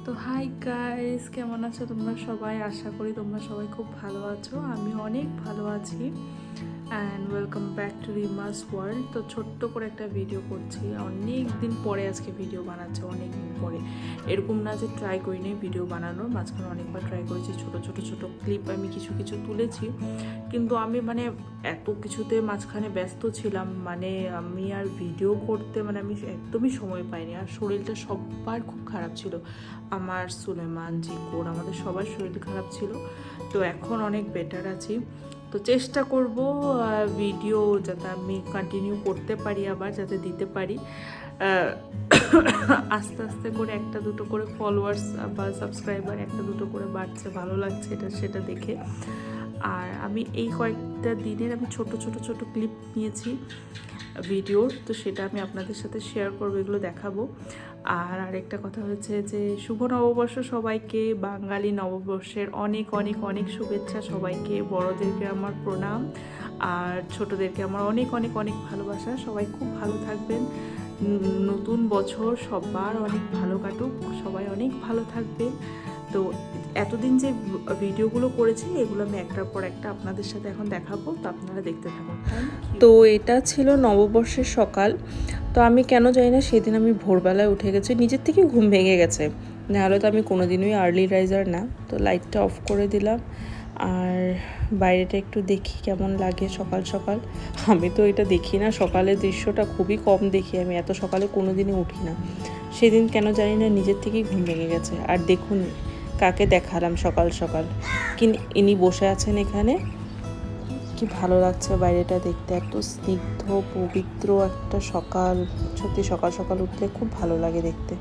তো hi guys, কেমন আছো তোমরা সবাই? আশা করি তোমরা সবাই খুব ভালো আছো। আমি অনেক ভালো আছি। And welcome back to রিমাস world. তো ছোট্ট করে একটা ভিডিও করছি, অনেক দিন পরে আজকে ভিডিও বানাচ্ছি, অনেক দিন পরে। এরকম না যে ট্রাই করিনি ভিডিও বানানোর, মাঝখানে অনেকবার ট্রাই করেছি, ছোট ক্লিপ আমি কিছু তুলেছি, কিন্তু আমি এত কিছুতে মাঝখানে ব্যস্ত ছিলাম, আমি আর ভিডিও করতে আমি একদমই সময় পাইনি। আর শরীরটা সবার খুব খারাপ ছিল, আমার, সুলেমান, জিকোর, আমাদের সবার শরীর খারাপ ছিল। তো এখন অনেক বেটার আছি। তো চেষ্টা করব ভিডিও যাতে আমি কন্টিনিউ করতে পারি, আবার যাতে দিতে পারি। আস্তে আস্তে করে একটা দুটো করে ফলোয়ার্স বা সাবস্ক্রাইবার একটা দুটো করে বাড়ছে, ভালো লাগছে সেটা দেখে। আর আমি এই কয়েকটা দিনের আমি ছোট ক্লিপ নিয়েছি ভিডিওর, তো সেটা আমি আপনাদের সাথে শেয়ার করবো, এগুলো দেখাবো। আর আরেকটা কথা হচ্ছে যে শুভ নববর্ষ সবাইকে, বাঙালি নববর্ষের অনেক অনেক অনেক শুভেচ্ছা সবাইকে। বড়োদেরকে আমার প্রণাম, আর ছোটোদেরকে আমার অনেক অনেক অনেক ভালোবাসা। সবাই খুব ভালো থাকবেন। নতুন বছর সবার অনেক ভালো কাটুক, সবাই অনেক ভালো থাকবেন। তো এতদিন যে ভিডিওগুলো করেছি এগুলো আমি একটার পর একটা আপনাদের সাথে এখন দেখাবো, তো আপনারা দেখতে থাকুন। তো এটা ছিল নববর্ষের সকাল। তো আমি কেন জানি না সেদিন আমি ভোরবেলায় উঠে গেছি, নিজের থেকে ঘুম ভেঙে গেছে, নাহলে তো আমি কোনোদিনই আর্লি রাইজার না। তো লাইটটা অফ করে দিলাম, আর বাইরেটা একটু দেখি কেমন লাগে সকাল সকাল। আমি তো এটা দেখি না, সকালের দৃশ্যটা খুবই কম দেখি, আমি এত সকালে কোনো দিনই উঠি না। সেদিন কেন জানি না নিজের থেকেই ঘুম ভেঙে গেছে। আর দেখুন কাকে দেখালাম সকাল সকাল, ইনি বসে আছেন এখানে। কি ভালো লাগছে বাইরেটা দেখতে, এত স্নিগ্ধ পবিত্র একটা সকাল। সত্যি সকাল সকাল উঠলে খুব ভালো লাগে দেখতে।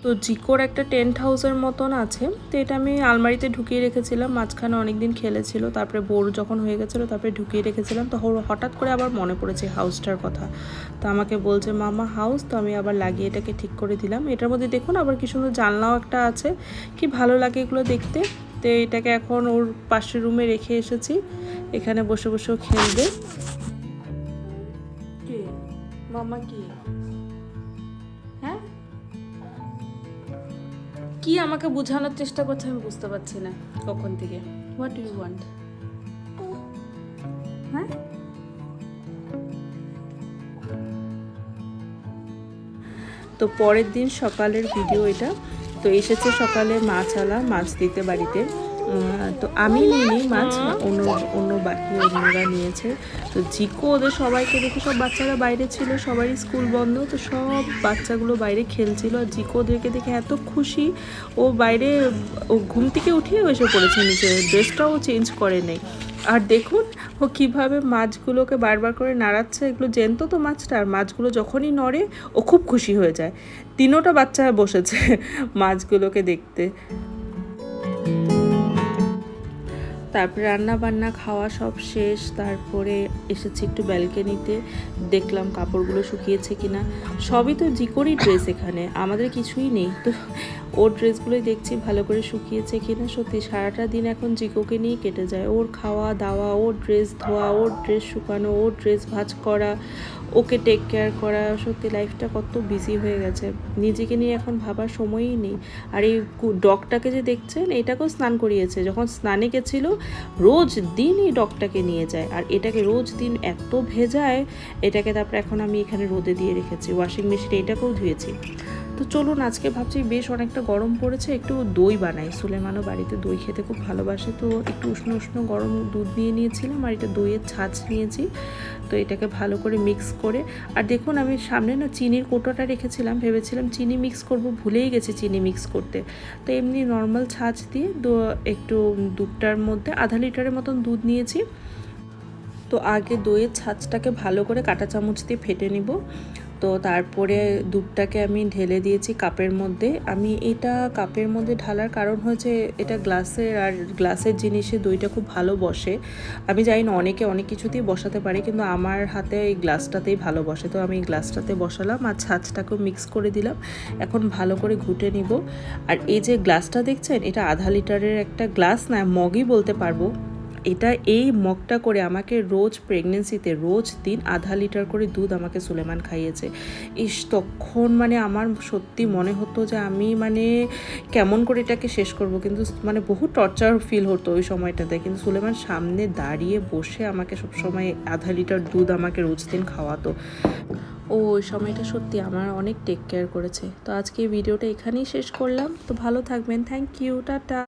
তো জিকোর একটা টেন্ট হাউসের মতন আছে, তো এটা আমি আলমারিতে ঢুকিয়ে রেখেছিলাম, মাঝখানে অনেক দিন খেলেছিল, তারপরে বোর যখন হয়ে গেছিলো তারপরে ঢুকিয়ে রেখেছিলাম। তো হঠাৎ করে আবার মনে পড়েছে হাউসটার কথা, তো আমাকে বলছে মামা হাউস, তো আমি আবার লাগিয়ে এটাকে ঠিক করে দিলাম। এটার মধ্যে দেখুন আবার কি সুন্দর জানলাও একটা আছে, কি ভালো লাগে এগুলো দেখতে। তো এটাকে এখন ওর পাশের রুমে রেখে এসেছি, এখানে বসে বসেও খেলবে। কি মামা কি, হ্যাঁ কি আমাকে বোঝানোর চেষ্টা করছে আমি বুঝতে পারছি না কখন থেকে। What do you want? হ্যাঁ তো পরের দিন সকালের ভিডিও এটা। তো এসেছে সকালে মাছওয়ালা মাছ দিতে বাড়িতে। তো আমি নিইনি মাছ, অন্য বাকি অন্যরা নিয়েছে। তো জিকো ওদের সবাইকে দেখে, সব বাচ্চারা বাইরে ছিল, সবারই স্কুল বন্ধ, তো সব বাচ্চাগুলো বাইরে খেলছিল। আর জিকো ওদেরকে দেখে এত খুশি, ও বাইরে ও ঘুম থেকে উঠিয়ে এসে পড়েছে নিচে, ড্রেসটাও চেঞ্জ করে নেই। আর দেখুন ও কীভাবে মাছগুলোকে বারবার করে নাড়াচ্ছে, এগুলো জ্যান্ত তো মাছটা, আর মাছগুলো যখনই নড়ে ও খুব খুশি হয়ে যায়। তিনোটা বাচ্চা বসেছে মাছগুলোকে দেখতে। তারপরে রান্না বান্না খাওয়া সব শেষ, তারপরে এসেছি একটু ব্যালকনিতে, দেখলাম কাপড়গুলো শুকিয়েছে কিনা। সবই তো জিকোরই ড্রেস, এখানে আমাদের কিছুই নেই, তো ওর ড্রেসগুলোই দেখছি ভালো করে শুকিয়েছে কিনা। সত্যি সারাটা দিন এখন জিকোকে নিয়েই কেটে যায়, ওর খাওয়া দাওয়া, ওর ড্রেস ধোয়া, ওর ড্রেস শুকানো, ওর ড্রেস ভাঁজ করা, ওকে টেক কেয়ার করা। সত্যি লাইফটা কত বিজি হয়ে গেছে, নিজেকে নিয়ে এখন ভাবার সময়ই নেই। আর এই ডগটাকে যে দেখছেন, এটাকেও স্নান করিয়েছে, যখন স্নানে গেছিলো রোজ দিন এই ডগটাকে নিয়ে যায়, আর এটাকে রোজ দিন এত ভেজায় এটাকে। তারপরে এখন আমি এখানে রোদে দিয়ে রেখেছি, ওয়াশিং মেশিনে এটাকেও ধুয়েছি। তো চলুন আজকে ভাবছি বেশ অনেকটা গরম পড়েছে, একটু দই বানাই। সুলেমানও বাড়িতে দই খেতে খুব ভালোবাসে, তো একটু উষ্ণ উষ্ণ গরম দুধ নিয়ে নিয়েছিলাম, আর এটা দইয়ের ছাঁচ নিয়েছি। তো এটাকে ভালো করে মিক্স করে, আর দেখুন আমি সামনে না চিনির কৌটোটা রেখেছিলাম, ভেবেছিলাম চিনি মিক্স করব, ভুলেই গেছি চিনি মিক্স করতে। তো এমনি নর্মাল ছাঁচ দিয়ে একটু দুধটার মধ্যে আধা লিটারের মতন দুধ নিয়েছি। তো আগে দইয়ের ছাঁচটাকে ভালো করে কাঁটা চামচ দিয়ে ফেটে নিব। তো তারপরে দুধটাকে আমি ঢেলে দিয়েছি কাপের মধ্যে। আমি এটা কাপের মধ্যে ঢালার কারণ হচ্ছে এটা গ্লাসের, আর গ্লাসের জিনিসে দইটা খুব ভালো বসে। আমি জানি না অনেকে অনেক কিছুতেই বসাতে পারে, কিন্তু আমার হাতে এই গ্লাসটাতেই ভালো বসে, তো আমি এই গ্লাসটাতে বসালাম আর ছাঁচটাকেও মিক্স করে দিলাম। এখন ভালো করে ঘুটে নিব। আর এই যে গ্লাসটা দেখছেন, এটা আধা লিটারের একটা গ্লাস, না মগই বলতে পারবো। এটা এই মগটা করে আমাকে রোজ প্রেগনেন্সিতে রোজ দিন আধা লিটার করে দুধ আমাকে সুলেমান খাইয়েছে। তখন মানে আমার সত্যি মনে হতো যে আমি মানে কেমন করে এটাকে শেষ করব, কিন্তু মানে বহু টর্চার ফিল হতো ওই সময়টাতে। কিন্তু সুলেমান সামনে দাঁড়িয়ে বসে আমাকে সবসময় আধা লিটার দুধ আমাকে রোজ দিন খাওয়াতো। ওই সময়টা সত্যি আমার অনেক টেক কেয়ার করেছে। তো আজকে এই ভিডিওটা এখানেই শেষ করলাম। তো ভালো থাকবেন, থ্যাংক ইউ, টাটা।